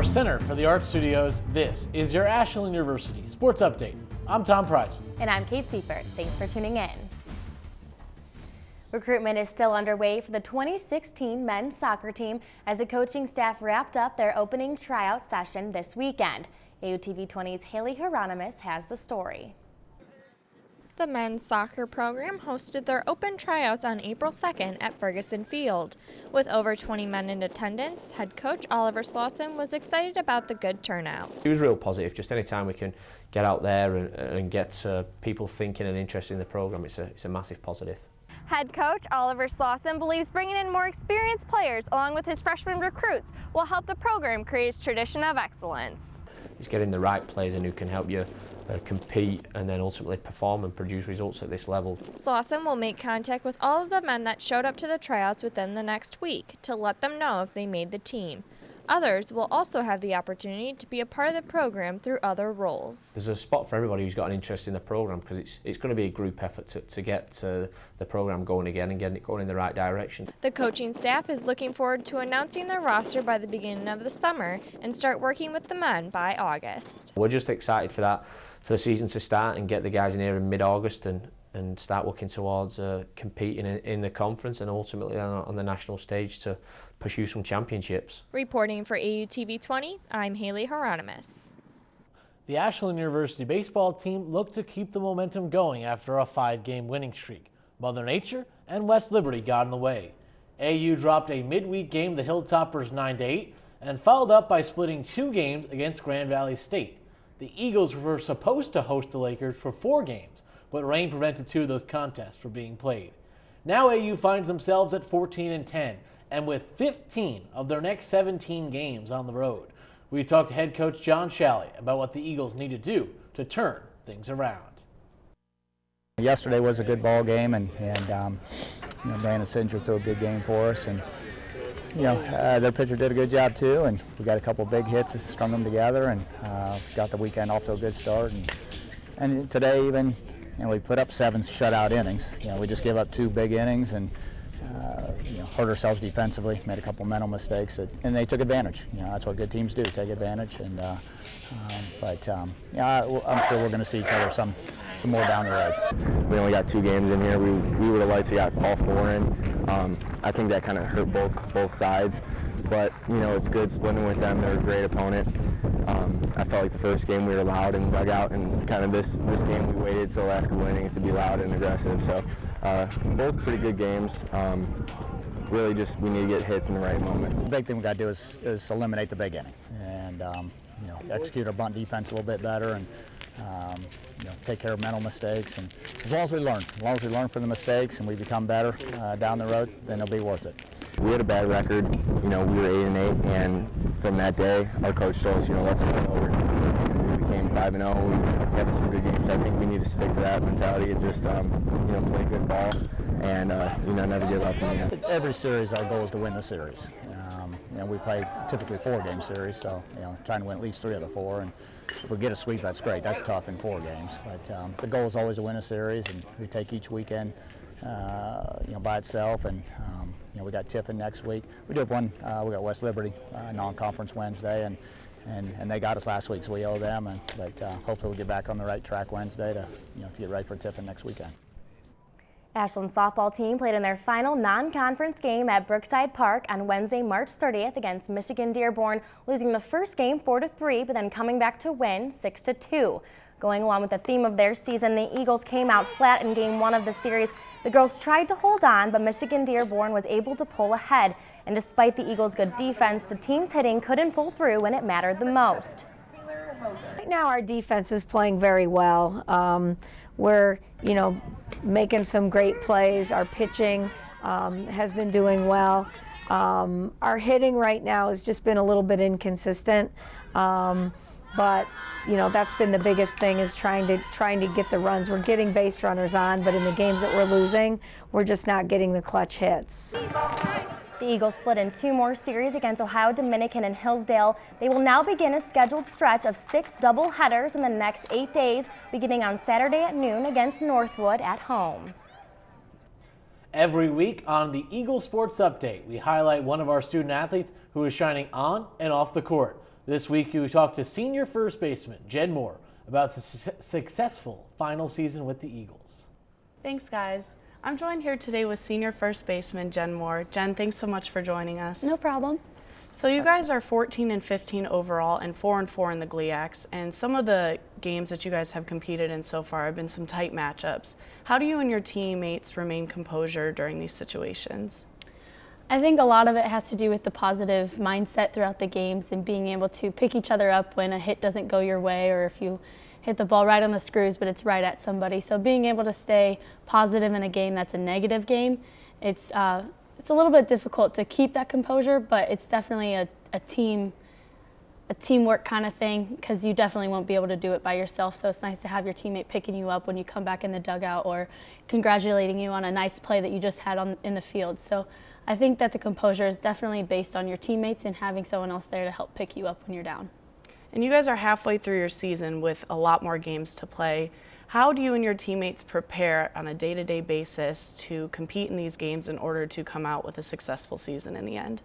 our Center for the Arts Studios, this is your Ashland University Sports Update. I'm Tom Prizeman. And I'm Kate Seifert. Thanks for tuning in. Recruitment is still underway for the 2016 men's soccer team as the coaching staff wrapped up their opening tryout session this weekend. AUTV-20's Haley Hieronymus has the story. The men's soccer program hosted their open tryouts on April 2nd at Ferguson Field. With over 20 men in attendance, head coach Oliver Slauson was excited about the good turnout. It was real positive. Just any time we can get out there and get people thinking and interested in the program, it's a massive positive. Head coach Oliver Slauson believes bringing in more experienced players along with his freshman recruits will help the program create its tradition of excellence. It's getting the right players in who can help you compete and then ultimately perform and produce results at this level. Slauson will make contact with all of the men that showed up to the tryouts within the next week to let them know if they made the team. Others will also have the opportunity to be a part of the program through other roles. There's a spot for everybody who's got an interest in the program because it's going to be a group effort to get the program going again and getting it going in the right direction. The coaching staff is looking forward to announcing their roster by the beginning of the summer and start working with the men by August. We're just excited for that, for the season to start and get the guys in here in mid-August and start working towards competing in the conference and ultimately on the national stage to pursue some championships. Reporting for AUTV-20, I'm Haley Hieronymus. The Ashland University baseball team looked to keep the momentum going after a 5-game winning streak. Mother Nature and West Liberty got in the way. AU dropped a midweek game to the Hilltoppers 9-8 and followed up by splitting 2 games against Grand Valley State. The Eagles were supposed to host the Lakers for 4 games, but rain prevented 2 of those contests from being played. Now AU finds themselves at 14-10 and with 15 of their next 17 games on the road. We talked to head coach John Shalley about what the Eagles need to do to turn things around. Yesterday was a good ball game, and Brandon Singer threw a good game for us, and their pitcher did a good job too, and we got a couple big hits, strung them together, and got the weekend off to a good start. And today even, we put up 7 shutout innings. We just gave up 2 big innings and hurt ourselves defensively, made a couple mental mistakes, and they took advantage. That's what good teams do, take advantage. And I'm sure we're going to see each other some more down the road. We only got 2 games in here. We would have liked to got all 4 in. I think that kind of hurt both sides, but it's good splitting with them. They're a great opponent. I felt like the first game we were loud and dug out, and kind of this game we waited till the last couple innings to be loud and aggressive. So both pretty good games. Really just we need to get hits in the right moments. The big thing we got to do is eliminate the big inning and execute our bunt defense a little bit better and take care of mental mistakes. And as long as we learn from the mistakes and we become better down the road, then it'll be worth it. We had a bad record. We were 8-8, and from that day, our coach told us, let's start over. We became 5-0. We had some good games. I think we need to stick to that mentality and just, play good ball and never give up in the end. Every series, our goal is to win the series. We play typically 4-game series, so trying to win at least 3 of the 4. And if we get a sweep, that's great. That's tough in 4 games. But the goal is always to win a series, and we take each weekend, by itself. And we got Tiffin next week. We do have one. We got West Liberty non-conference Wednesday, and they got us last week, so we owe them. But hopefully we'll get back on the right track Wednesday to get ready for Tiffin next weekend. Ashland's softball team played in their final non-conference game at Brookside Park on Wednesday, March 30th against Michigan Dearborn, losing the first game 4-3, but then coming back to win 6-2. Going along with the theme of their season, the Eagles came out flat in Game 1 of the series. The girls tried to hold on, but Michigan Dearborn was able to pull ahead. And despite the Eagles' good defense, the team's hitting couldn't pull through when it mattered the most. Right now our defense is playing very well. We're, making some great plays. Our pitching has been doing well. Our hitting right now has just been a little bit inconsistent. But that's been the biggest thing, is trying to get the runs. We're getting base runners on, but in the games that we're losing, we're just not getting the clutch hits. The Eagles split in 2 more series against Ohio Dominican and Hillsdale. They will now begin a scheduled stretch of 6 doubleheaders in the next 8 days, beginning on Saturday at noon against Northwood at home. Every week on the Eagle Sports Update, we highlight one of our student athletes who is shining on and off the court. This week, we talked to senior first baseman Jen Moore about the successful final season with the Eagles. Thanks, guys. I'm joined here today with senior first baseman Jen Moore. Jen, thanks so much for joining us. No problem. So you guys are 14-15 overall and 4-4 in the GLIACs, and some of the games that you guys have competed in so far have been some tight matchups. How do you and your teammates remain composure during these situations? I think a lot of it has to do with the positive mindset throughout the games and being able to pick each other up when a hit doesn't go your way, or if you hit the ball right on the screws but it's right at somebody. So being able to stay positive in a game that's a negative game, it's a little bit difficult to keep that composure, but it's definitely a teamwork kind of thing, because you definitely won't be able to do it by yourself. So it's nice to have your teammate picking you up when you come back in the dugout, or congratulating you on a nice play that you just had in the field. So I think that the composure is definitely based on your teammates and having someone else there to help pick you up when you're down. And you guys are halfway through your season with a lot more games to play. How do you and your teammates prepare on a day-to-day basis to compete in these games in order to come out with a successful season in the end?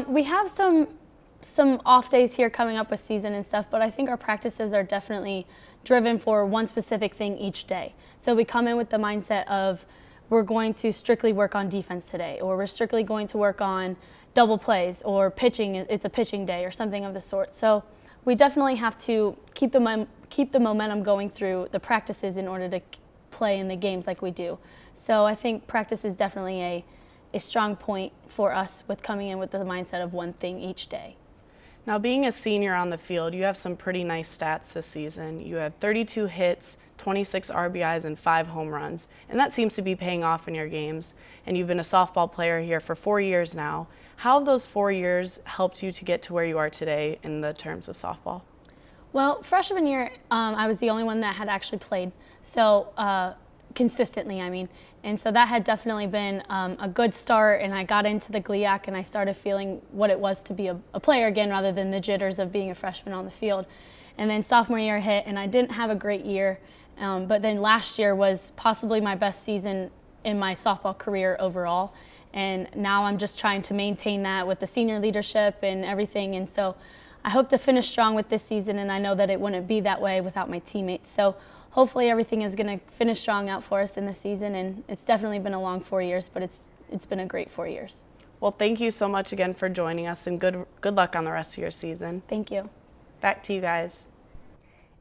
We have some off days here coming up with season and stuff, but I think our practices are definitely driven for one specific thing each day. So we come in with the mindset of, we're going to strictly work on defense today, or we're strictly going to work on double plays, or pitching, it's a pitching day or something of the sort. So we definitely have to keep the momentum going through the practices in order to play in the games like we do. So I think practice is definitely a strong point for us with coming in with the mindset of one thing each day. Now, being a senior on the field, you have some pretty nice stats this season. You have 32 hits, 26 RBIs, and 5 home runs, and that seems to be paying off in your games. And you've been a softball player here for 4 years now. How have those 4 years helped you to get to where you are today in the terms of softball? Well, freshman year, I was the only one that had actually played, so consistently, I mean. And so that had definitely been a good start, and I got into the GLIAC and I started feeling what it was to be a player again, rather than the jitters of being a freshman on the field. And then sophomore year hit, and I didn't have a great year, but then last year was possibly my best season in my softball career overall. And now I'm just trying to maintain that with the senior leadership and everything. And so I hope to finish strong with this season, and I know that it wouldn't be that way without my teammates. So hopefully everything is going to finish strong out for us in the season, and it's definitely been a long 4 years, but it's been a great 4 years. Well, thank you so much again for joining us, and good luck on the rest of your season. Thank you. Back to you guys.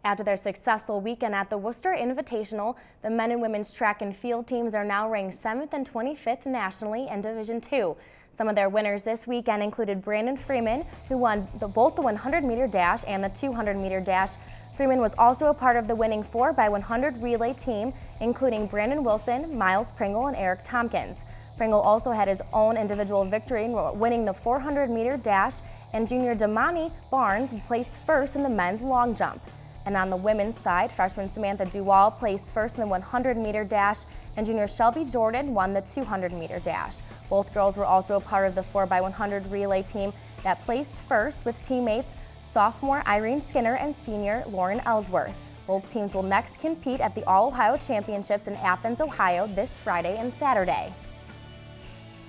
After their successful weekend at the Worcester Invitational, the men and women's track and field teams are now ranked 7th and 25th nationally in Division II. Some of their winners this weekend included Brandon Freeman, who won both the 100-meter dash and the 200-meter dash. Freeman was also a part of the winning 4x100 relay team, including Brandon Wilson, Miles Pringle, and Eric Tompkins. Pringle also had his own individual victory, winning the 400-meter dash, and junior Damani Barnes placed first in the men's long jump. And on the women's side, freshman Samantha Duwall placed first in the 100-meter dash, and junior Shelby Jordan won the 200-meter dash. Both girls were also a part of the 4x100 relay team that placed first with teammates sophomore Irene Skinner and senior Lauren Ellsworth. Both teams will next compete at the All-Ohio Championships in Athens, Ohio this Friday and Saturday.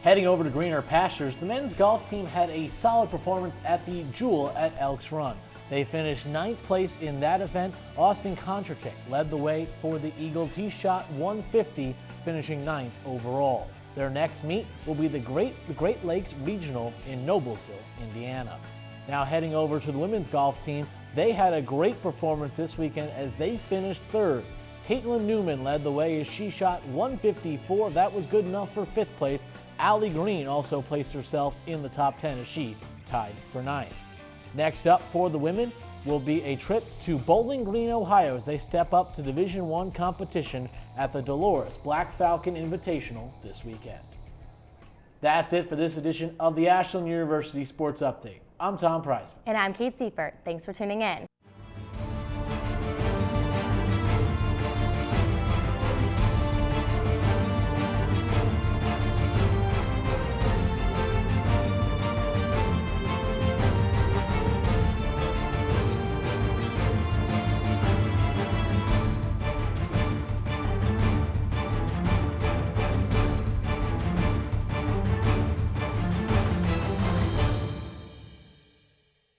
Heading over to greener pastures, the men's golf team had a solid performance at the Jewel at Elks Run. They finished 9th place in that event. Austin Kontrachek led the way for the Eagles. He shot 150, finishing 9th overall. Their next meet will be the Great Lakes Regional in Noblesville, Indiana. Now heading over to the women's golf team, they had a great performance this weekend as they finished 3rd. Caitlin Newman led the way as she shot 154. That was good enough for 5th place. Allie Green also placed herself in the top 10 as she tied for 9th. Next up for the women will be a trip to Bowling Green, Ohio as they step up to Division I competition at the Dolores Black Falcon Invitational this weekend. That's it for this edition of the Ashland University Sports Update. I'm Tom Prizeman. And I'm Kate Seifert. Thanks for tuning in.